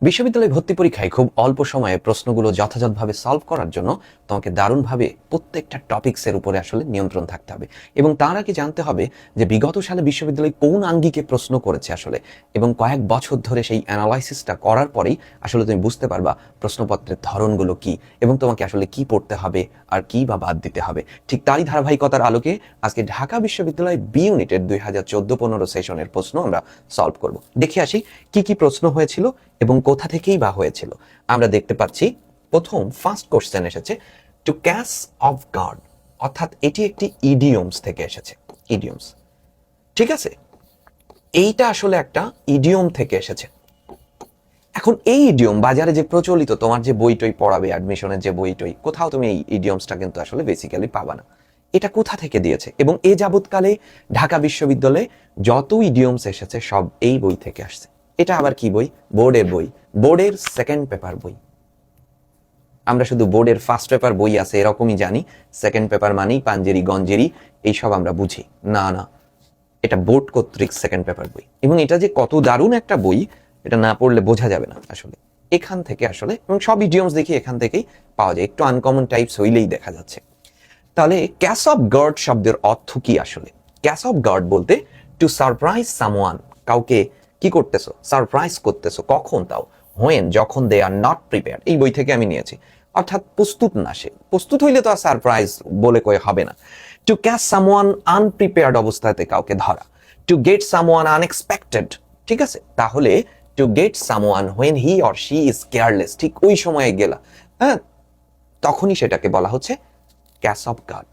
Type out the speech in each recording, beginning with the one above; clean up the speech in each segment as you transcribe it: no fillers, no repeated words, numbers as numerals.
বিশ্ববিদ্যালয় ভর্তি পরীক্ষায় খুব অল্প সময়ে প্রশ্নগুলো যথাযথভাবে সলভ করার জন্য তোমাকে দারুণভাবে প্রত্যেকটা টপিক্সের উপরে আসলে নিয়ন্ত্রণ থাকতে হবে এবং তার আগে জানতে হবে যে বিগত সালে বিশ্ববিদ্যালয় কোন আঙ্গিকে প্রশ্ন করেছে আসলে, এবং কয়েক বছর ধরে সেই অ্যানালাইসিসটা করার পরেই আসলে তুমি বুঝতে পারবা প্রশ্নপত্রের ধরনগুলো কি এবং তোমাকে আসলে কি পড়তে হবে আর কি বা বাদ দিতে হবে। ঠিক তারই ধারাবাহিকতার আলোকে আজকে ঢাকা বিশ্ববিদ্যালয় বি ইউনিটের 2014-15 সেশনের প্রশ্ন আমরা সলভ করব। দেখে আসি কি কি প্রশ্ন হয়েছিল এবং কোথা থেকেই বা হয়েছিল। আমরা দেখতে পাচ্ছি প্রথম ফার্স্ট কোশ্চেন এসেছে টু ক্যাচ অফ গার্ড, অর্থাৎ এটি একটি ইডিয়মস থেকে এসেছে। ইডিয়মস, ঠিক আছে, এইটা আসলে একটা ইডিয়ম থেকে এসেছে। এখন এই ইডিয়ম বাজারে যে প্রচলিত তোমার যে বইটই পড়াবে অ্যাডমিশনের যে বইটই, কোথাও তুমি এই ইডিয়মসটা কিন্তু আসলে বেসিক্যালি পাবা না। এটা কোথা থেকে দিয়েছে এবং এ যাবৎকালে ঢাকা বিশ্ববিদ্যালয়ে যত ইডিয়মস এসেছে সব এই বই থেকে আসছে। এটা আবার কি বই? বোর্ডের বই, বোর্ডের সেকেন্ড পেপার বই। আমরা শুধু বোর্ডের ফার্স্ট পেপার বই আছে এরকমই জানি, সেকেন্ড পেপার মানেই পাঞ্জেরি গঞ্জেরি এইসব আমরা বুঝি না। না, এটা বোর্ড কর্তৃক সেকেন্ড পেপার বই এবং এটা যে কত দারুণ একটা বই এটা না পড়লে বোঝা যাবে না আসলে। এখান থেকে আসলে, এবং সব ইডিয়মস দেখি এখান থেকেই পাওয়া যায়, একটু আনকমন টাইপস হইলেই দেখা যাচ্ছে। তাহলে ক্যাচ অফ গার্ড শব্দের অর্থ কি আসলে? ক্যাচ অফ গার্ড বলতে টু সারপ্রাইজ সামওয়ান, কাউকে কি করতেছো? সারপ্রাইজ করতেছো। কখন? তাও হোয়েন, যখন দে আর নট প্রিপেয়ার্ড। এই বই থেকে আমি নিয়েছি, অর্থাৎ প্রস্তুত না সে। প্রস্তুত হইলে তো আর সারপ্রাইজ বলে কয়ে হবে না। টু ক্যাচ সামওয়ান আনপ্রিপেয়ার্ড অবস্থাতে কাউকে ধরা। টু গেট সামওয়ান আনএক্সপেক্টেড, ঠিক আছে। তাহলে to get someone when he or she is careless, ঠিক ওই সময়ে গেলা, হ্যাঁ, তখনই সেটাকে বলা হচ্ছে ক্যাচ অফ গার্ড।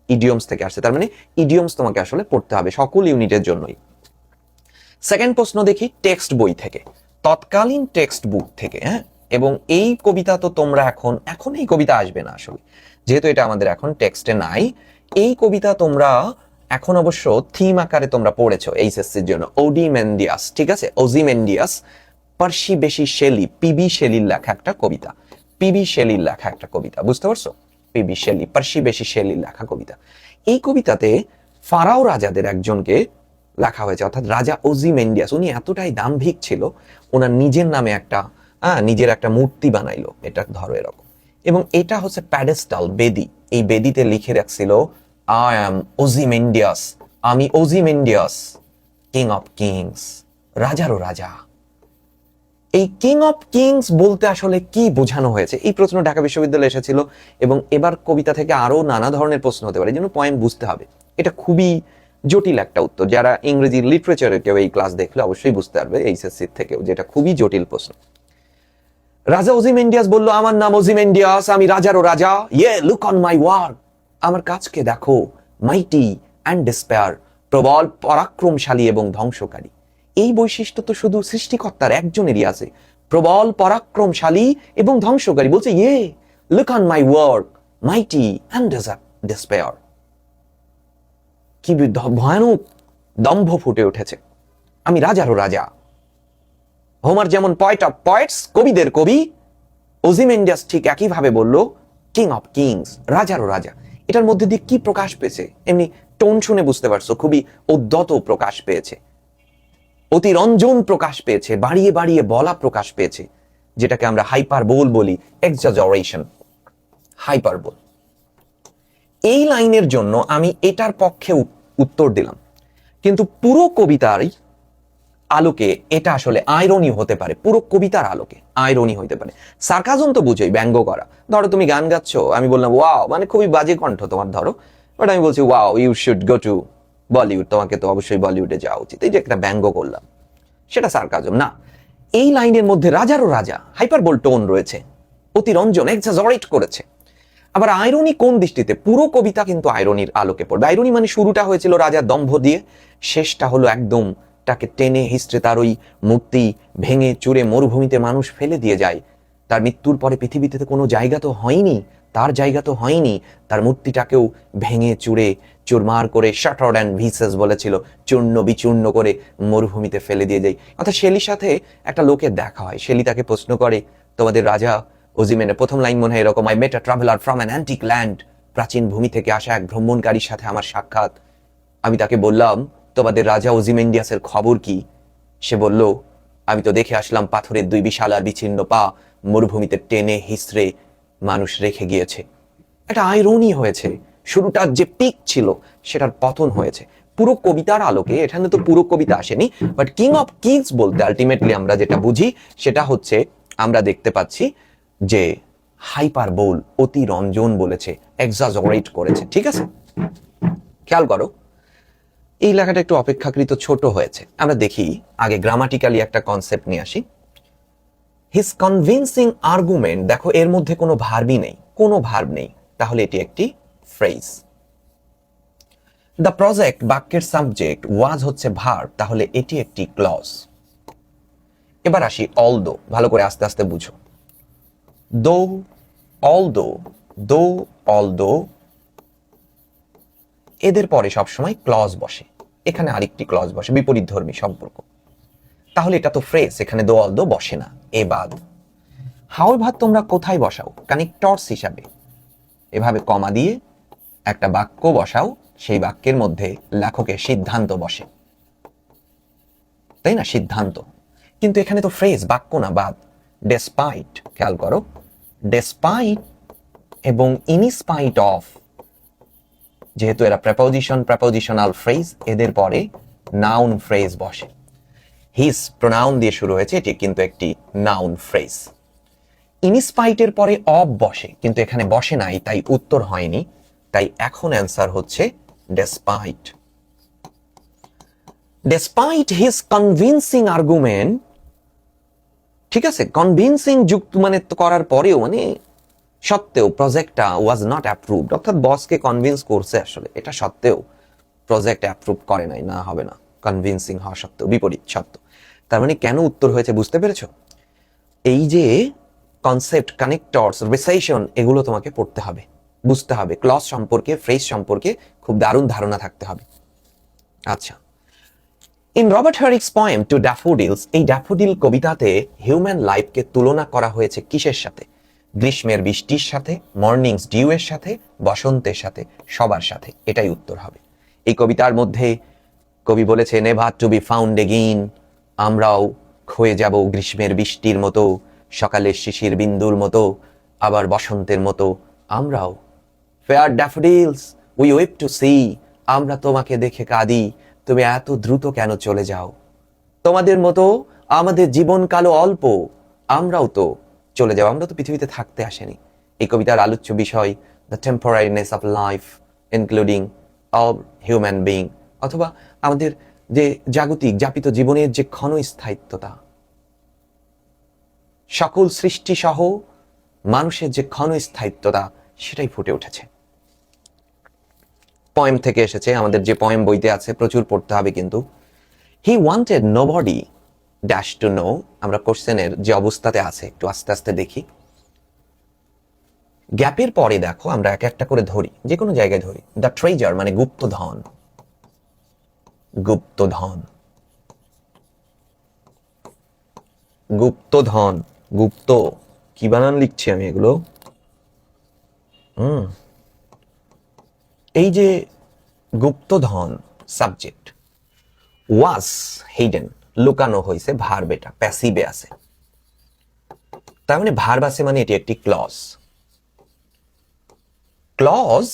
ইডিয়মস থেকে আসছে, তার মানে ইডিয়মস তোমাকে আসলে পড়তে হবে সকল ইউনিটের জন্যই। সেকেন্ড প্রশ্ন দেখি টেক্সট বই থেকে, তৎকালীন টেক্সট বুক থেকে, হ্যাঁ। এবং এই কবিতা তো তোমরা এখন এই কবিতা আসবে না আসলে, যেহেতু এটা আমাদের এখন টেক্সটে নাই। এই কবিতা তোমরা এখন অবশ্য থিম আকারে তোমরা পড়েছো এইচএসসির জন্য, ওডিমেন্ডিয়াস, ঠিক আছে, ওজিমেন্ডিয়াস পার্সি বেশি শেলি, পিবি শেলির লেখা একটা কবিতা। পিবি শেলির লেখা একটা কবিতা, বুঝতে পারছো? পিবি শেলি, পার্সি বেশি শেলির লেখা কবিতা। এই কবিতাতে ফারাও রাজাদের একজনকে লেখা হয়েছে, অর্থাৎ রাজা ওজিমেন্ডিয়াস। উনি এতটাই দাম্ভিক ছিল, ওনার নিজের নামে নিজের একটা মূর্তি বানাইলো, এটা ধরো এরকম। এবং এটা হচ্ছে প্যাডেস্টাল, বেদি। এই বেদিতে লিখে রাখছিল আই অ্যাম ওজিমেন্ডিয়াস, আমি ওজিমেন্ডিয়াস, কিং অফ কিংস, রাজারও রাজা। এই কিং অফ কিংস বলতে আসলে কি বোঝানো হয়েছে? এই প্রশ্ন ঢাকা বিশ্ববিদ্যালয়ে এসেছিল এবং এবার কবিতা থেকে আরো নানা ধরনের প্রশ্ন হতে পারে, এই জন্য পয়েন্ট বুঝতে হবে। এটা খুবই জটিল একটা উত্তর, যারা ইংরেজি লিটারেচারে কেউ এই ক্লাস দেখলে অবশ্যই বুঝতে পারবে এইচএসসি থেকেও, যেটা খুবই জটিল প্রশ্ন। রাজা ওজিমেন্ডিয়াস বলল, আমার নাম ওজিমেন্ডিয়াস, আমি রাজারও রাজা। ইয়ে লুক অন মাই ওয়ার্ক, আমার কাজকে দেখো। মাইটি অ্যান্ড ডিসপেয়ার, প্রবল, পরাক্রমশালী এবং ধ্বংসকারী। এই বৈশিষ্ট্য তো শুধু সৃষ্টিকর্তার একজনেরই আছে, প্রবল, পরাক্রমশালী এবং ধ্বংসকারী। বলছে ইয়ে look on my work, মাইটি and despair. কি ভয়ানক দম্ভ ফুটে উঠেছে, আমি রাজারও রাজা। হোমার যেমন পয়েট অফ পয়েটস, কবিদের কবি, ওজিমেন্ডিয়াস ঠিক একইভাবে বলল কিং অফ কিংস, রাজারও রাজা। এটার মধ্যে দিয়ে কি প্রকাশ পেয়েছে? এমনি টোন শুনে বুঝতে পারছো, খুবই উদ্যত প্রকাশ পেয়েছে, অতিরঞ্জন প্রকাশ পেয়েছে, বাড়িয়ে বাড়িয়ে বলা প্রকাশ পেয়েছে, যেটাকে আমরা হাইপারবোল বলি, এক্সাজারেশন, হাইপারবোল। এই লাইনের জন্য আমি এটার পক্ষে উত্তর দিলাম, কিন্তু পুরো কবিতার আলোকে এটা আসলে আইরনি হতে পারে, পুরো কবিতার আলোকে আইরনি হতে পারে। সার্কাজম তো বুঝোই, ব্যঙ্গ করা। ধরো তুমি গান গাচ্ছ, আমি বললাম ওয়াও, মানে খুবই বাজে কণ্ঠ তোমার ধরো, বাট আমি বলছি wow you should go to Bollywood, তোমাকে তো অবশ্যই বলিউডে যাওয়া উচিত, এই যে একটা ব্যঙ্গ করলাম, সেটা সার্কাজম না। এই লাইনের মধ্যে রাজারও রাজা, হাইপারবোল টোন রয়েছে, অতিরঞ্জন, এক্সাজারেট করেছে। আবার আইরনি কোন দৃষ্টিতে? পুরো কবিতা কিন্তু আইরনির আলোকে পড়বে। আইরনি মানে শুরুটা হয়েছিল রাজার দম্ভ দিয়ে, শেষটা হলো একদম তাকে টেনে হিস্ট্রে, তার ওই মূর্তি ভেঙে চুরে মরুভূমিতে মানুষ ফেলে দিয়ে যায়। তার মৃত্যুর পরে পৃথিবীতে কোনো জায়গা তো হয়নি, তার জায়গা তো হয়নি, তার মূর্তিটাকেও ভেঙে চুরে চুরমার করে, শাটার্ড অ্যান্ড ভিসেস বলেছিল, চূর্ণ বিচূর্ণ করে মরুভূমিতে ফেলে দিয়ে যায়। অর্থাৎ শেলির সাথে একটা লোকের দেখা হয়, শেলি তাকে প্রশ্ন করে, তোমাদের রাজা ওজিমেনের প্রথম লাইন মনে হয় এরকম, I met a traveller from an antique land, প্রাচীন ভূমি থেকে আসা এক ভ্রমণকারীর সাথে আমার সাক্ষাৎ। আমি তাকে বললাম, তোমাদের রাজা ওজিমেন্ডিয়াসের খবর কি? সে বলল, আমি তো দেখে আসলাম পাথরের দুই বিশাল আর বিচ্ছিন্ন পা মরুভূমিতে টেনে হিসড়ে মানুষ রেখে গিয়েছে। একটা আইরনি হয়েছে, শুরুটার যে পিক ছিল সেটার পতন হয়েছে। পুরো কবিতার আলোকে, এখানে তো পুরো কবিতা আসেনি, বাট কিং অফ কিংস বলতে আলটিমেটলি আমরা যেটা বুঝি সেটা হচ্ছে আমরা দেখতে পাচ্ছি যে হাইপারবোল, অতি রঞ্জন বলেছে, এক্সাজারেট করেছে। ঠিক আছে, খেয়াল করো এই লেখাটা একটু অপেক্ষাকৃত ছোট হয়েছে। আমরা দেখি আগে গ্রামাটিক্যালি একটা কনসেপ্ট নিয়ে আসি। হিজ কনভিন্সিং আর্গুমেন্ট, দেখো এর মধ্যে কোনো ভার্বই নেই, কোনো ভার্ব নেই, তাহলে এটি একটি ফ্রেজ। দ্য প্রজেক্ট, বাক্যের সাবজেক্ট, ওয়াজ হচ্ছে ভার্ব, তাহলে এটি একটি ক্লজ। এবার আসি অলদো, ভালো করে আস্তে আস্তে বুঝো। দো, অলদো, দো, অলদো, এদের পরে সবসময় ক্লজ বসে, এখানে আরেকটি ক্লজ বসে, বিপরীত ধর্মী সম্পর্ক, তাহলে এটা তো ফ্রেজ, এখানে দো অলদো বসে না, এ বাদ। হাউএভার তোমরা কোথায় বসাও? কানেক্টরস হিসাবে, এভাবে কমা দিয়ে একটা বাক্য বসাও, সেই বাক্যের মধ্যে লেখকের সিদ্ধান্ত বসে, তাই না? সিদ্ধান্ত। কিন্তু এখানে তো ফ্রেজ, বাক্য না, বাদ। ডেসপাইট, খেয়াল করো, ডেসপাইট এবং ইনস্পাইট অফ, যেহেতু এরা প্রেপোজিশন, প্রেপোজিশনাল ফ্রেজ, এদের পরে নাউন ফ্রেজ বসে। হিজ প্রোনাউন দিয়ে শুরু হয়েছে, এটি কিন্তু একটি নাউন ফ্রেজ। ইনস্পাইটের পরে অফ বসে, কিন্তু এখানে বসে নাই, তাই উত্তর হয়নি, তাই এখন অ্যান্সার হচ্ছে despite. Despite his convincing argument, ঠিক আছে, কনভিন্সিং যুক্ত মানে করার পরেও, মানে সত্ত্বেও প্রজেক্টটা ওয়াজ নট অ্যাপ্রুভড, অর্থাৎ বসকে কনভিন্স করছে আসলে, এটা সত্ত্বেও প্রজেক্ট অ্যাপ্রুভ করে নাই, না হবে না, কনভিন্সিং হওয়া সত্ত্বেও, বিপরীত সত্য। তার মানে কেন উত্তর হয়েছে বুঝতে পেরেছো? এই যে কনসেপ্ট, কানেক্টরস, রিসেশন, এগুলো তোমাকে পড়তে হবে, বুঝতে হবে, ক্লজ সম্পর্কে, ফ্রেজ সম্পর্কে খুব দারুণ ধারণা থাকতে হবে। আচ্ছা, in Robert Herrick's poem to daffodils, এই ড্যাফোডিল কবিতাতে হিউম্যান লাইফকে তুলনা করা হয়েছে কিসের সাথে? গ্রীষ্মের বৃষ্টির সাথে, মর্নিংস ডিউয়ের সাথে, বসন্তের সাথে, সবার সাথে, এটাই উত্তর হবে। এই কবিতার মধ্যে কবি বলেছে never to be found again, আমরাও ক্ষয়ে যাব গ্রীষ্মের বৃষ্টির মতো, সকালের শিশির বিন্দুর মতো, আবার বসন্তের মতো আমরাও। Fair daffodils we weep to see, আমরা তোমাকে দেখে কাঁদি, তুমি এত দ্রুত কেন চলে যাও? তোমাদের মতো আমাদের জীবনকালও অল্প, আমরাও তো চলে যাও, আমরা তো পৃথিবীতে থাকতে আসেনি। এই কবিতার আলোচ্য বিষয় the temporariness of life including all human being, অথবা আমাদের যে জাগতিক যাপিত জীবনের যে ক্ষণস্থায়িত্বতা, সকল সৃষ্টি সহ মানুষের যে ক্ষণস্থায়িত্বতা, সেটাই ফুটে উঠেছে। পয়েম থেকে এসেছে, আমাদের যে পয়েম বইতে আছে, প্রচুর পড়তে হবে কিন্তু। হি wanted nobody dash to know, আমরা কোশ্চেনের যে অবস্থাতে আছে একটু আস্তে আস্তে দেখি। গ্যাপের পরে দেখো আমরা এক একটা করে ধরি, যে কোনো জায়গায় ধরি। দ্য ট্রেজার মানে গুপ্তধন, গুপ্তধন, গুপ্তধন, গুপ্ত, কি বানান লিখছি আমি এগুলো? এই যে গুপ্তধন সাবজেক্ট, ওয়াজ হিডেন, লুকানো হয়েছে, ভার্ব এটা প্যাসিভে আছে, তার মানে ভার্ব আছে, মানে এটি একটি ক্লজ। ক্লজ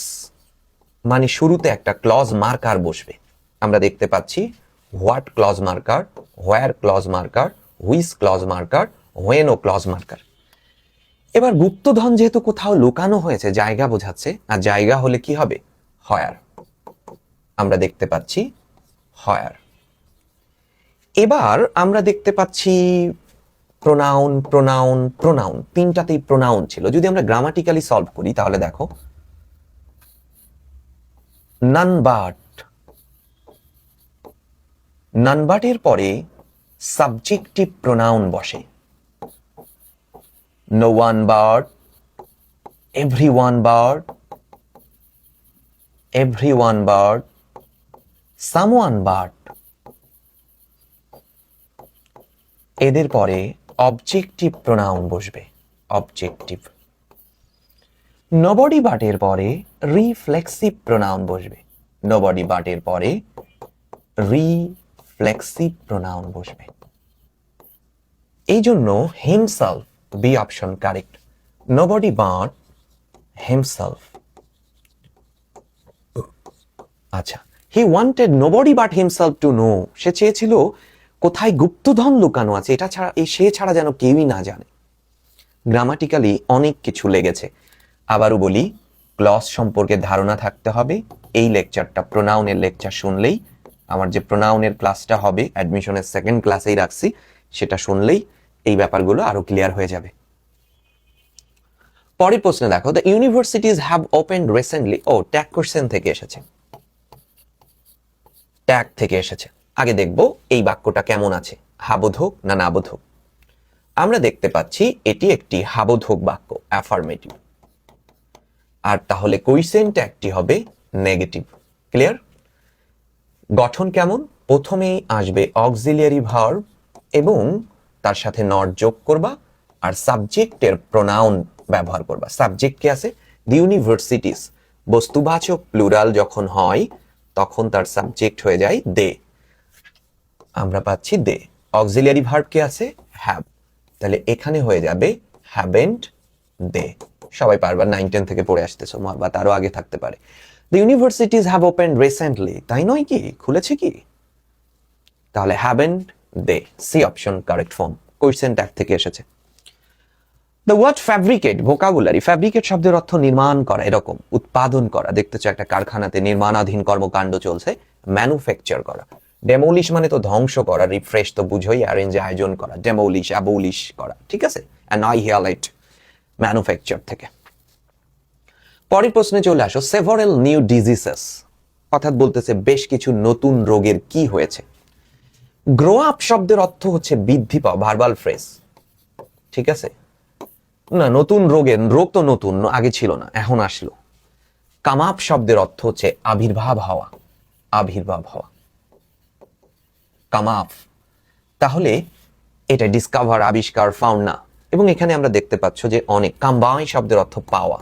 মানে শুরুতে একটা ক্লজ মার্কার বসবে। আমরা দেখতে পাচ্ছি what clause marker, where clause marker, which clause marker, when ও ক্লজ মার্কার। এবার গুপ্তধন যেহেতু কোথাও লুকানো হয়েছে, জায়গা বোঝাচ্ছে, আর জায়গা হলে কি হবে? হয়ার। আমরা দেখতে পাচ্ছি হয়ার। এবার আমরা দেখতে পাচ্ছি প্রোনাউন, প্রোনাউন, প্রোনাউন, তিনটাতেই প্রোনাউন ছিল। যদি আমরা গ্রামাটিক্যালি সলভ করি তাহলে দেখো নান বাট, নান বাটের পরে সাবজেক্টিভ প্রোনাউন বসে। No one but, everyone but, everyone but, someone but. এদের পরে অবজেক্টিভ প্রোনাউন বসবে, অবজেক্টিভ। নোবডি বাটের পরে রিফ্লেক্সিভ প্রোনাউন বসবে, নোবডি বাটের পরে রিফ্লেক্সিভ প্রোনাউন বসবে। এই জন্য himself, B option correct. Nobody but himself. আচ্ছা, he wanted nobody but himself to know. সে চেয়েছিল কোথায় গুপ্তধন লুকানো আছে এটা ছাড়া, সে ছাড়া যেন কেউই না জানে। গ্রামাটিক্যালি অনেক কিছু লেগেছে। আবারও বলি, ক্লজ সম্পর্কে ধারণা থাকতে হবে। এই লেকচারটা প্রোনাউনের লেকচার শুনলেই, আমার যে প্রোনাউনের ক্লাসটা হবে অ্যাডমিশনের সেকেন্ড ক্লাসেই রাখছি, সেটা শুনলেই এই ব্যাপারগুলো আরো ক্লিয়ার হয়ে যাবে। পরের প্রশ্নে দেখো, the universities have opened recently. ও, ট্যাগ কোশ্চেন থেকে এসেছে, ট্যাগ থেকে এসেছে। আগে দেখব এই বাক্যটা কেমন আছে, হাবোধক না নাবোধক। আমরা দেখতে পাচ্ছি এটি একটি হাবোধক বাক্য, অ্যাফার্মেটিভ। আর তাহলে কোয়েশ্চেন ট্যাগটি হবে নেগেটিভ। ক্লিয়ার? গঠন কেমন? প্রথমেই আসবে অক্সিলিয়ারি ভার্ব এবং তার সাথে নট যোগ করবা, আর সাবজেক্টের প্রোনাউন ব্যবহার করবা। সাবজেক্ট কি আছে? দি ইউনিভার্সিটিস। বস্তুবাচক প্লুরাল যখন হয় তখন তার সাবজেক্ট হয়ে যায় দে। আমরা পাচ্ছি দে। অক্সিলিয়ারি ভার্ব কি আছে? হ্যাভ। তাহলে এখানে হয়ে যাবে হ্যাভেন্ট দে। সবাই পারবা, 9-10 থেকে পড়ে আসতেছো, বা তারও আগে থাকতে পারে। The universities have opened recently. তাই নয় কি? খুলেছে কি? তাহলে haven't they? C option correct form. Question tag থেকে এসেছে। The word fabricate, vocabulary. Fabricate শব্দের অর্থ নির্মাণ করা, এরকম উৎপাদন করা। দেখতেছো একটা কারখানাতে নির্মাণাধীন কর্মকাণ্ড চলছে, ম্যানুফ্যাকচার করা। ডেমোলিশ মানে তো ধ্বংস করা, রিফ্রেশ তো বুঝোই, অ্যারেঞ্জ আয়োজন করা। ডেমোলিশ, অ্যাবলিশ করা, ঠিক আছে? অ্যানাইহিলেট, ম্যানুফ্যাকচার থেকে। পরের প্রশ্নে চলে আসো, সেভারাল নিউ ডিজিজেস, অর্থাৎ বলতেছে বেশ কিছু নতুন রোগের কি হয়েছে। গ্রো আপ শব্দের অর্থ হচ্ছে বৃদ্ধি পাওয়া, ভার্বাল ফ্রেজ, ঠিক আছে? না, নতুন রোগের, রোগ তো নতুন, আগে ছিল না, এখন আসলো। কাম আপ শব্দের অর্থ হচ্ছে আবির্ভাব হওয়া, আবির্ভাব হওয়া, কাম আপ। তাহলে এটা ডিসকভার, আবিষ্কার, ফাউন্ড না। এবং এখানে আমরা দেখতে পাচ্ছ যে অনেক। কাম বাই শব্দের অর্থ পাওয়া,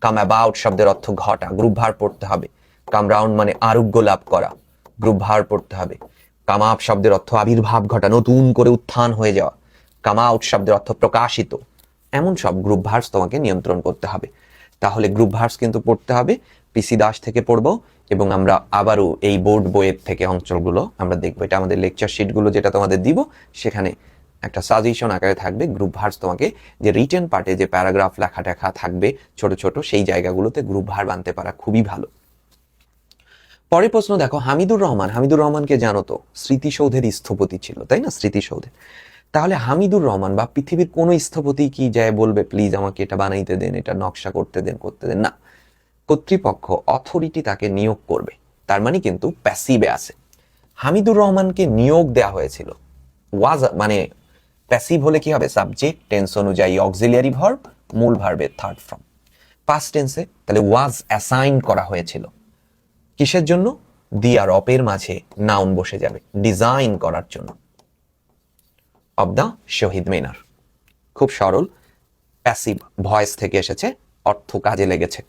কাম অ্যাবাউট শব্দের অর্থ ঘটা, গ্রুপ ভার পড়তে হবে। কাম রাউন্ড মানে আরোগ্য লাভ করা, গ্রুপ ভার পড়তে হবে। কাম আপ শব্দের অর্থ আবির্ভাব ঘটা, নতুন করে উত্থান হয়ে যাওয়া। কাম আউট শব্দের অর্থ প্রকাশিত। এমন সব গ্রুপ ভার্বস তোমাকে নিয়ন্ত্রণ করতে হবে। তাহলে গ্রুপ ভার্বস কিন্তু পড়তে হবে, পিসি দাস থেকে পড়বো, এবং আমরা আবারও এই বোর্ড বইয়ের থেকে অঞ্চলগুলো আমরা দেখবো। এটা আমাদের লেকচার শিটগুলো যেটা তোমাদের দিব, সেখানে একটা সাজেশন আকারে থাকবে গ্রুপ ভার্বস। তোমাকে যে রিটেন পার্টে যে প্যারাগ্রাফ লেখা টেখা থাকবে ছোট ছোট, সেই জায়গাগুলোতে গ্রুপ ভার্ব আনতে পারা খুবই ভালো। পরের প্রশ্ন দেখো, হামিদুর রহমান। হামিদুর রহমানকে জানো তো, স্মৃতিসৌধের স্থপতি ছিল, তাই না? স্মৃতিসৌধে। তাহলে হামিদুর রহমান বা পৃথিবীর কোন স্থপতি কি যায় বলবে প্লিজ আমাকে এটা বানাইতে দেন, এটা নকশা করতে দেন, করতে দেন? না, কর্তৃপক্ষ, অথরিটি তাকে নিয়োগ করবে। তার মানে কিন্তু প্যাসিভে আছে। হামিদুর রহমানকে নিয়োগ দেওয়া হয়েছিল। ওয়াজ মানে প্যাসিভ হলে কি হবে? সাবজেক্ট, টেন্স অনুযায়ী অক্সিলিয়ারি ভার্ব, মূল ভার্বের থার্ড ফর্ম। পাস্ট টেন্সে তাহলে ওয়াজ অ্যাসাইন করা হয়েছিল। কিসের জন্য? দি আর অপের মাঝে নাউন বসে যাবে, ডিজাইন করার জন্য। অব দ্য শহীদ মিনার। খুব সরল, প্যাসিভ ভয়েস থেকে এসেছে, অর্থ কাজে লেগেছে।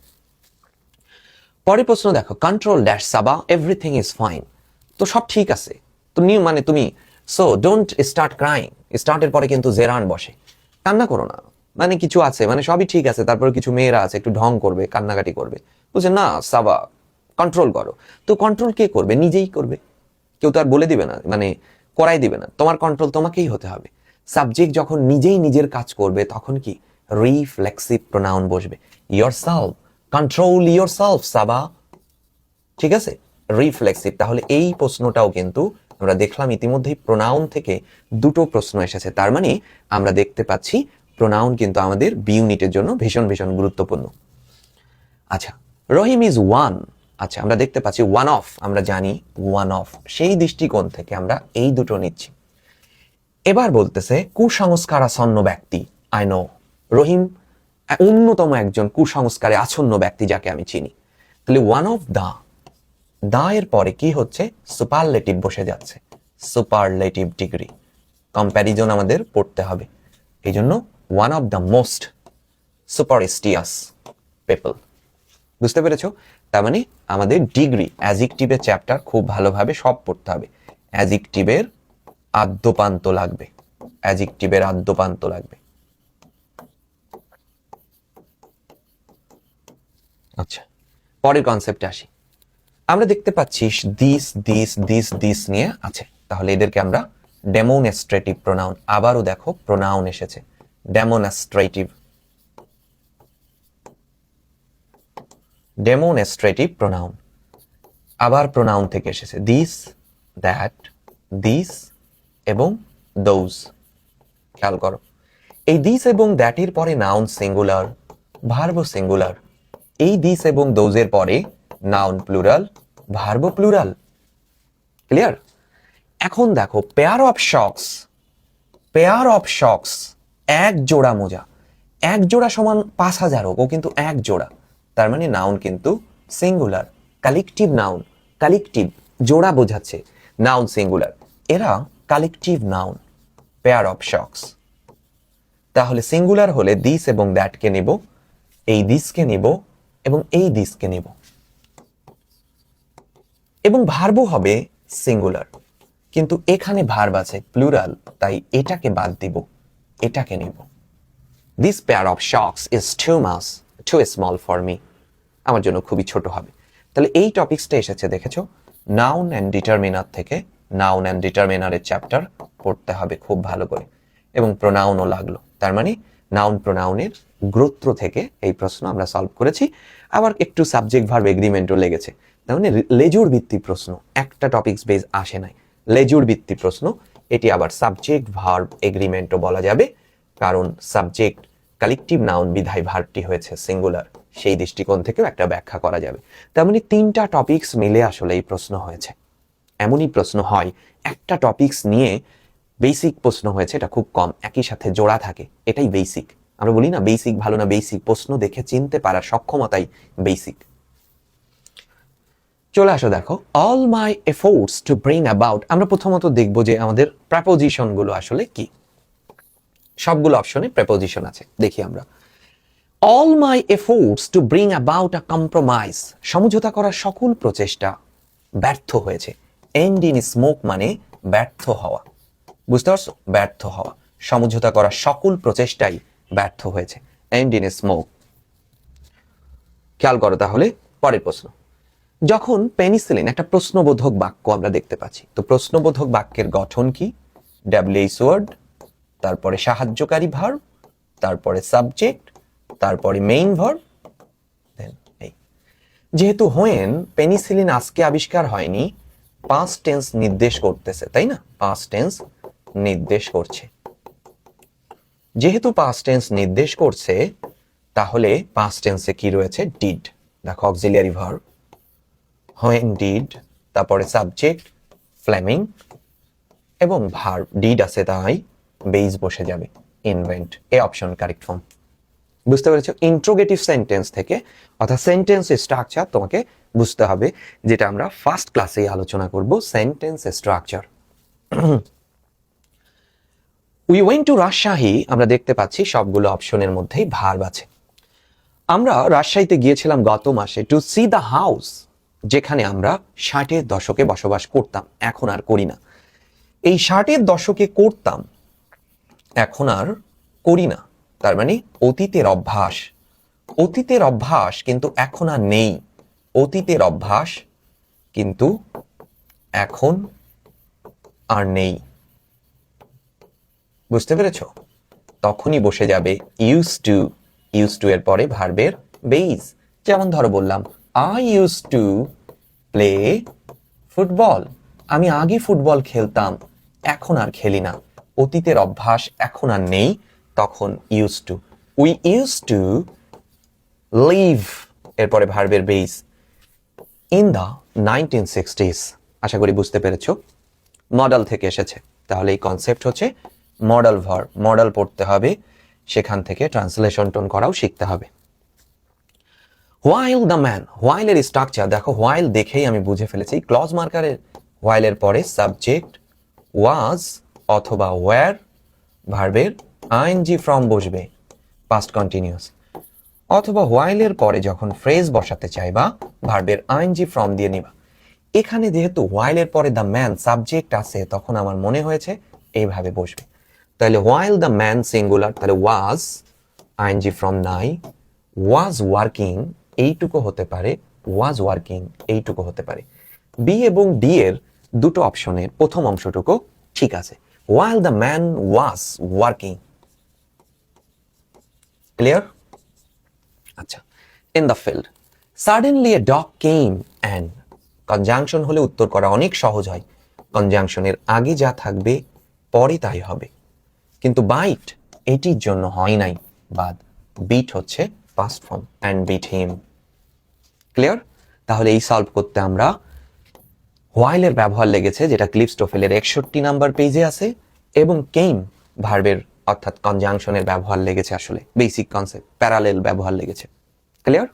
পরের প্রশ্ন দেখো, control dash Saba, everything is fine. তো সব ঠিক আছে তো, নিউ মানে তুমি, সো ডোন্ট স্টার্ট ক্রাইং, স্টার্টের পরে কিন্তু জেরান বসে, কান্না করো না, মানে কিছু আছে, মানে সবই ঠিক আছে, তারপরে কিছু মেয়েরা আছে একটু ঢং করবে, কান্নাকাটি করবে, বুঝছে না? সাবা, কন্ট্রোল করো। তো কন্ট্রোল কে করবে? নিজেই করবে, কেউ তো আর বলে দিবে না, মানে করাই দিবে না। তোমার কন্ট্রোল তোমাকেই হতে হবে। সাবজেক্ট যখন নিজেই নিজের কাজ করবে তখন কি রিফ্লেক্সিভ প্রোনাউন বসবে, yourself, কন্ট্রোল yourself সাবা, ঠিক আছে? রিফ্লেক্সিভ। তাহলে এই প্রশ্নটাও কিন্তু আমরা দেখলাম ইতিমধ্যেই প্রোনাউন থেকে দুটো প্রশ্ন এসেছে। তার মানে আমরা দেখতে পাচ্ছি প্রোনাউন কিন্তু আমাদের বি ইউনিটের জন্য ভীষণ ভীষণ গুরুত্বপূর্ণ। আচ্ছা, রহিম ইজ ওয়ান। আচ্ছা, আমরা দেখতে পাচ্ছি ওয়ান অফ, আমরা জানি ওয়ান অফ, সেই দৃষ্টিকোণ থেকে আমরা এই দুটো নিচ্ছি। এবার বলতেছে কুসংস্কারাচ্ছন্ন ব্যক্তি, আই নো। রহিম অন্যতম একজন কুসংস্কারে আচ্ছন্ন ব্যক্তি যাকে আমি চিনি। তাহলে ওয়ান অফ দা, দা এর পরে কি হচ্ছে? সুপারলেটিভ বসে যাচ্ছে, সুপারলেটিভ ডিগ্রি, কম্প্যারিজন আমাদের পড়তে হবে। এই জন্য one of the most superstitious people. বুঝতে পেরেছো? তার মানে আমাদের ডিগ্রি, অ্যাজেক্টিভের চ্যাপ্টার খুব ভালোভাবে সব পড়তে হবে। অ্যাজেক্টিভের আদ্যপান্ত লাগবে, অ্যাডজেক্টিভের আদ্যপান্ত লাগবে। আচ্ছা, পরের কনসেপ্টে আসি। আমরা দেখতে পাচ্ছি দিস নিয়ে আছে, তাহলে এদেরকে আমরা ডেমনস্ট্রেটিভ প্রোনাউন, আবারও দেখো প্রোনাউন এসেছে, ডেমনস্ট্রেটিভ প্রোনাউন, আবার প্রোনাউন থেকে এসেছে, দিস, দ্যাট, দিস এবং দোজ। খেয়াল করো, এই দিস এবং দ্যাটের পরে নাউন সিঙ্গুলার, ভার্ব সিঙ্গুলার, এই দিস এবং দোজের পরে noun plural, verb plural. Clear? এখন দেখো পেয়ার অফ শক্স, এক জোড়া মোজা, এক জোড়া সমান 5000 হোক, ও কিন্তু এক জোড়া, তার মানে নাউন কিন্তু সিঙ্গুলার, কালেকটিভ নাউন, কালেকটিভ জোড়া বোঝাচ্ছে, নাউন সিঙ্গুলার, এরা কালেকটিভ নাউন, পেয়ার অফ শক্স। তাহলে সিঙ্গুলার হলে দিস এবং দ্যাটকে নেব, এই দিসকে নেব এবং এই দিসকে নেব, এবং ভার্ব হবে সিঙ্গুলার, কিন্তু এখানে ভার্ব আছে প্লুরাল, তাই এটাকে বাদ দিব, এটাকে নেব। This pair of socks is too small for me, আমার জন্য খুবই ছোট হবে। তাহলে এই টপিকসটা এসেছে দেখেছো নাউন অ্যান্ড ডিটারমিনার থেকে, নাউন অ্যান্ড ডিটারমিনারের চ্যাপ্টার পড়তে হবে খুব ভালো করে, এবং প্রোনাউনও লাগলো, তার মানে নাউন প্রোনাউনের গোত্র থেকে এই প্রশ্ন আমরা সলভ করেছি। আবার একটু সাবজেক্ট ভার্ব এগ্রিমেন্টও লেগেছে, তার মানে লেজুর ভিত্তিক প্রশ্ন, একটা টপিকস বেস আসে নাই, লেজুর ভিত্তিক প্রশ্ন, এটি আবার সাবজেক্ট ভার্ব এগ্রিমেন্টও বলা যাবে, কারণ সাবজেক্ট কালেকটিভ নাউন বিধায় ভার্বটি হয়েছে সিঙ্গুলার, সেই দৃষ্টিকোণ থেকেও একটা ব্যাখ্যা করা যাবে। তার মানে 3টা টপিকস মিলে আসলে এই প্রশ্ন হয়েছে। এমনই প্রশ্ন হয়, একটা টপিকস নিয়ে বেসিক প্রশ্ন হয়েছে, এটা খুব কম, একই সাথে জোড়া থাকে, এটাই বেসিক। আমরা বলি না বেসিক ভালো না, বেসিক প্রশ্ন দেখে চিনতে পারার সক্ষমতাই বেসিক। চলে আসো, দেখো all my efforts to bring about, আমরা প্রথমত দেখবো যে আমাদের প্রেপোজিশন গুলো আসলে কি। সবগুলো অপশনে প্রেপোজিশন আছে, দেখি আমরা। All my efforts to bring about a compromise, সমঝোতা করার সকল প্রচেষ্টা ব্যর্থ হয়েছে। এন্ড ইন স্মোক মানে ব্যর্থ হওয়া, বুঝতে পারছো? ব্যর্থ হওয়া, সমঝোতা করার সকল প্রচেষ্টাই ব্যর্থ হয়েছে, এন্ড ইন স্মোক। খেয়াল করো তাহলে পরের প্রশ্ন। যখন পেনিসিলিন, একটা প্রশ্নবোধক বাক্য আমরা দেখতে পাচ্ছি, তো প্রশ্নবোধক বাক্যের গঠন কি? ডাব্লিউএইচ ওয়ার্ড, তারপরে সাহায্যকারী ভার্ব, তারপরে সাবজেক্ট, তারপরে মেইন ভার্ব, দেন এই। যেহেতু হোয়েন পেনিসিলিন আজকে আবিষ্কার হয়নি, পাস্ট টেন্স নির্দেশ করতেছে, তাই না? পাস্ট টেন্স নির্দেশ করছে, যেহেতু পাস্ট টেন্স নির্দেশ করছে, তাহলে পাস্ট টেন্সে কি রয়েছে? ডিড। দেখো অক্সিলিয়ারি ভার্ব, হোয়েন ডিড, তারপরে সাবজেক্ট ফ্লেমিং, এবং ভার্ব ডিড আছে তাই বেইজ বসে যাবে, invent. A option correct form. বুঝতে পেরেছো? ইন্ট্রোগেটিভ সেন্টেন্স থেকে, অর্থাৎ সেন্টেন্স স্ট্রাকচার তোমাকে বুঝতে হবে, যেটা আমরা ফার্স্ট ক্লাসেই আলোচনা করব, sentence structure. We went to Rajshahi, আমরা দেখতে পাচ্ছি সবগুলো অপশনের মধ্যেই ভার্ব আছে। আমরা রাজশাহীতে গিয়েছিলাম গত মাসে, টু সি দ্য হাউস, যেখানে আমরা 60-এর দশকে বসবাস করতাম, এখন আর করি না। এই 60-এর দশকে করতাম, এখন আর করি না, তার মানে অতীতের অভ্যাস, অতীতের অভ্যাস কিন্তু এখন আর নেই, অতীতের অভ্যাস কিন্তু এখন আর নেই। বুঝতে পেরেছ? তখনই বসে যাবে ইউজ টু এর পরে ভার্বের বেইজ। যেমন ধরো বললাম I use to play football, আমি আগে ফুটবল খেলতাম, এখন আর খেলি না, অতীতের অভ্যাস এখন আর নেই, তখন use to. We use to live, এরপরে ভার্বের বেইজ, ইন দ্য 1960s। আশা করি বুঝতে পেরেছো, মডেল থেকে এসেছে, তাহলে এই কনসেপ্ট হচ্ছে মডেল ভার্ব, মডেল পড়তে হবে, সেখান থেকে ট্রান্সলেশন টোন করাও শিখতে হবে। হোয়াইল দ্য ম্যান, হোয়াইলের স্ট্রাকচার দেখো, হোয়াইল দেখেই আমি বুঝে ফেলেছি, ক্লজ মার্কারের হোয়াইলের পরে সাবজেক্ট ওয়াজ অথবা ওয়্যার, ভার্বের আইএনজি ফর্ম বসবে, পাস্ট কন্টিনিউয়াস, অথবা হোয়াইলের পরে যখন ফ্রেজ বসাতে চাইবা, ভার্বের আইএনজি ফর্ম দিয়ে নিবা। এখানে যেহেতু হোয়াইলের পরে দ্য ম্যান সাবজেক্ট আছে, তখন আমার মনে হয়েছে এইভাবে বসবে। তাহলে while the man সিঙ্গুলার, তাহলে was ing from নাই, was working এইটুকু হতে পারে, was working এইটুকু হতে পারে। বি এবং ডি এর দুটো অপশনের প্রথম অংশটুকু ঠিক আছে, while the man was working। Clear? আচ্ছা, in the field suddenly a dog came and, conjunction হলে উত্তর করা অনেক সহজ হয়, কনজাংশনের আগে যা থাকবে পরে তাই হবে, কিন্তু বাইট এটির জন্য হয় নাই, বাদ বিট হচ্ছে past form, and beat him। Clear? তাহলে এই সলভ করতে আমরা while এর ব্যবহার লেগেছে, যেটা ক্লিপস্টোফেলের 61 নাম্বার পেজে আছে, এবং কেম ভার্বের অর্থাৎ কনজাংশনের ব্যবহার লেগেছে, আসলে বেসিক কনসেপ্ট প্যারালেল ব্যবহার লেগেছে। ক্লিয়ার?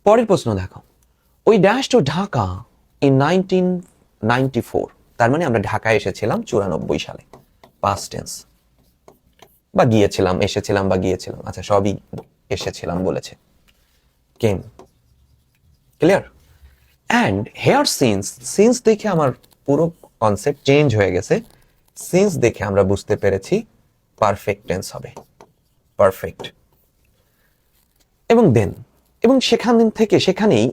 পরের প্রশ্ন দেখো, ওই ড্যাশ টু ঢাকা ইন 1994, তার মানে আমরা ঢাকায় এসেছিলাম 94 সালে, পাস্ট টেন্স, বা গিয়েছিলাম, এসেছিলাম বা গিয়েছিলাম, আচ্ছা সবই এসেছিলাম বলেছে, কেম। ক্লিয়ার? অ্যান্ড হেয়ার সিন্স দেখে আমার পুরো কনসেপ্ট চেঞ্জ হয়ে গেছে, সিন্স দেখে আমরা বুঝতে পেরেছি পারফেক্ট টেন্স হবে, পারফেক্ট। এবং দেন, এবং সেখান থেকে সেখানেই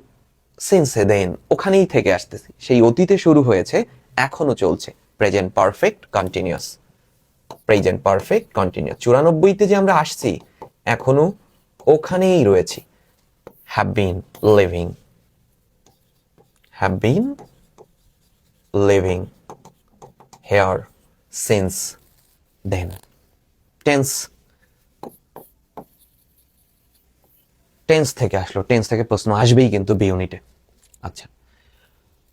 সিন্সে দেন ওখানেই থেকে আসতেছি, সেই অতীতে শুরু হয়েছে এখনো চলছে, present perfect continuous, present perfect continuous. 94তে যে আমরা আসছি এখনো ওখানেই রয়েছি, have been living, have been living here since then। Tense থেকে আসলো, টেন্স থেকে প্রশ্ন আসবেই কিন্তু বি ইউনিটে। আচ্ছা,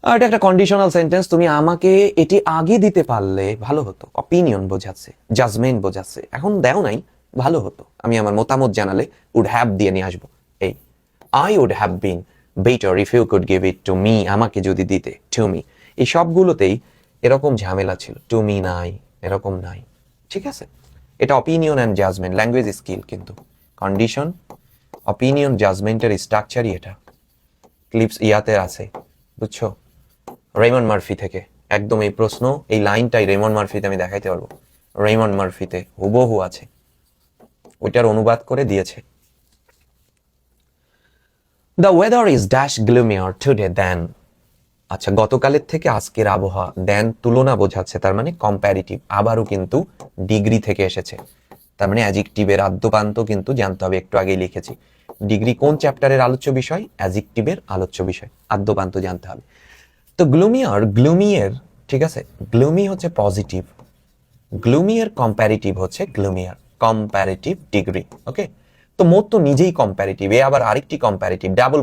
আর এটা একটা কন্ডিশনাল সেন্টেন্স, তুমি আমাকে এটি আগে দিতে পারলে ভালো হতো, অপিনিয়ন বোঝাচ্ছে, জাজমেন্ট বোঝাচ্ছে, এখন দেও নাই, ভালো হতো, আমি আমার মতামত জানালে উড হ্যাভ দিয়ে নিয়ে আসবো, এই I would have been better if you could give it to me, আমাকে যদি দিতে, to me। এই সবগুলোতেই এরকম ঝামেলা ছিল, to me নাই, এরকম নাই, ঠিক আছে? এটা opinion and judgment, language skill, কিন্তু কন্ডিশন, অপিনিয়ন, জাজমেন্টের স্ট্রাকচারই এটা, ক্লিপস ইয়াতে আছে, বুঝছো? রেমন্ড মার্ফি থেকে একদম এই প্রশ্ন, এই লাইনটাই রেমন্ড মার্ফিতে আমি দেখাইতে পারবো, রেমন্ড মার্ফিতে হুবহু আছে, ওইটার অনুবাদ করে দিয়েছে। The weather is dash gloomier today than, আচ্ছা গতকালের থেকে আজকের আবহাওয়া, দেন তুলনা বোঝাচ্ছে, তার মানে কম্প্যারিটিভ, আবারও কিন্তু ডিগ্রি থেকে এসেছে, তার মানে অ্যাডজেক্টিভের আদ্যপান্ত কিন্তু জানতে হবে, একটু আগেই লিখেছি, ডিগ্রি কোন চ্যাপ্টারের আলোচ্য বিষয়, অ্যাডজেক্টিভের আলোচ্য বিষয়, আদ্যপান্ত জানতে হবে। তো গ্লুমিয়ার, ঠিক আছে, গ্লুমি হচ্ছে পজিটিভ, গ্লুমিয়ার কম্প্যারিটিভ হচ্ছে গ্লুমিয়ার, কম্প্যারিটিভ ডিগ্রি, ওকে? তো মোট তো নিজেই কম্প্যারিটিভ, এ আবার আরেকটি কম্প্যারিটিভ, ডাবল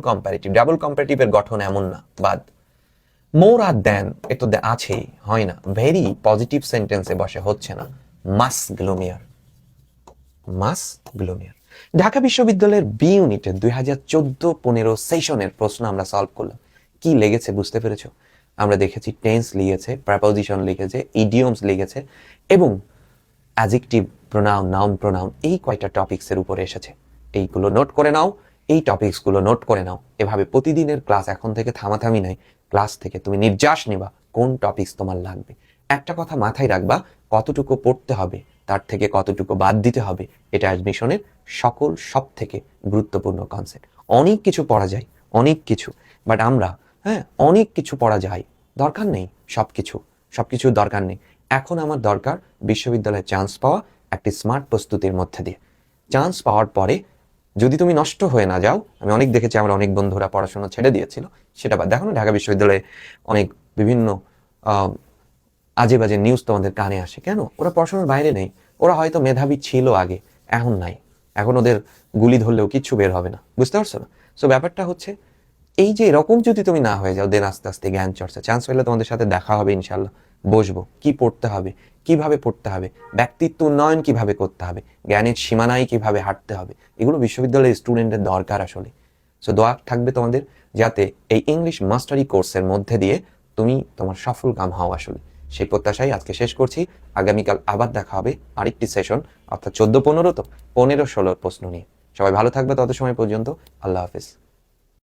কম্প্যারিটিভের গঠন এমন না, বাদ। মোর আর দেন এ তো আছেই, হয় না, ভেরি পজিটিভ সেন্টেন্সে বসে, হচ্ছে না, মাস গ্লুমিয়ার, মাস গ্লুমিয়ার। ঢাকা বিশ্ববিদ্যালয়ের বি ইউনিটের 2014-15 সেশনের প্রশ্ন আমরা সলভ করলাম, কি লেগেছে বুঝতে পেরেছো? আমরা দেখেছি টেন্স লিখেছে, প্রেপোজিশন লিখেছে, ইডিয়মস লিখেছে, এবং অ্যাডজেক্টিভ, প্রোনাউন, নাউন, প্রোনাউন, এই কয়টা টপিক্সের উপরে এসেছে, এইগুলো নোট করে নাও, এই টপিক্সগুলো নোট করে নাও। এভাবে প্রতিদিনের ক্লাস, এখন থেকে থামাথামি নাই, ক্লাস থেকে তুমি নির্যাস নিবা কোন টপিক্স তোমার লাগবে। একটা কথা মাথায় রাখবা, কতটুকু পড়তে হবে তার থেকে কতটুকু বাদ দিতে হবে, এটা অ্যাডমিশনের সব থেকে গুরুত্বপূর্ণ কনসেপ্ট। অনেক কিছু পড়া যায়, অনেক কিছু, বাট আমরা অনেক কিছু পড়া যায়, দরকার নেই সবকিছুর দরকার নেই। এখন আমার দরকার বিশ্ববিদ্যালয়ে চান্স পাওয়া, একটি স্মার্ট প্রস্তুতির মধ্যে দিয়ে। চান্স পাওয়ার পরে যদি তুমি নষ্ট হয়ে না যাও, আমি অনেক দেখেছি আমার অনেক বন্ধুরা পড়াশোনা ছেড়ে দিয়েছিল, সেটা বাদ। দেখো না ঢাকা বিশ্ববিদ্যালয়ে অনেক বিভিন্ন আজে বাজে নিউজ তোমাদের কানে আসে, কেন? ওরা পড়াশোনার বাইরে নেই, ওরা হয়তো মেধাবী ছিল আগে, এখন নাই, এখন ওদের গুলি ধরলেও কিচ্ছু বের হবে না, বুঝতে পারছো না? সো ব্যাপারটা হচ্ছে এই যে এরকম যদি তুমি না হয়ে যাও, দেন আস্তে আস্তে জ্ঞান চর্চা, চান্স পেলে তোমাদের সাথে দেখা হবে ইনশাল্লাহ, বসবো, কি পড়তে হবে, কিভাবে পড়তে হবে, ব্যক্তিত্ব উন্নয়ন কিভাবে করতে হবে, জ্ঞানের সীমানায় কিভাবে হাঁটতে হবে, এগুলো বিশ্ববিদ্যালয়ের স্টুডেন্টের দরকার আসলে। সো দোয়া থাকবে তোমাদের, যাতে এই ইংলিশ মাস্টারি কোর্সের মধ্যে দিয়ে তুমি তোমার সফল কাম হও আসলে, সেই প্রত্যাশাই আজকে শেষ করছি। আগামীকাল আবার দেখা হবে আরেকটি সেশন, অর্থাৎ 14-15 তো 15-16 প্রশ্ন নিয়ে। সবাই ভালো থাকবে তত সময় পর্যন্ত, আল্লাহ হাফেজ।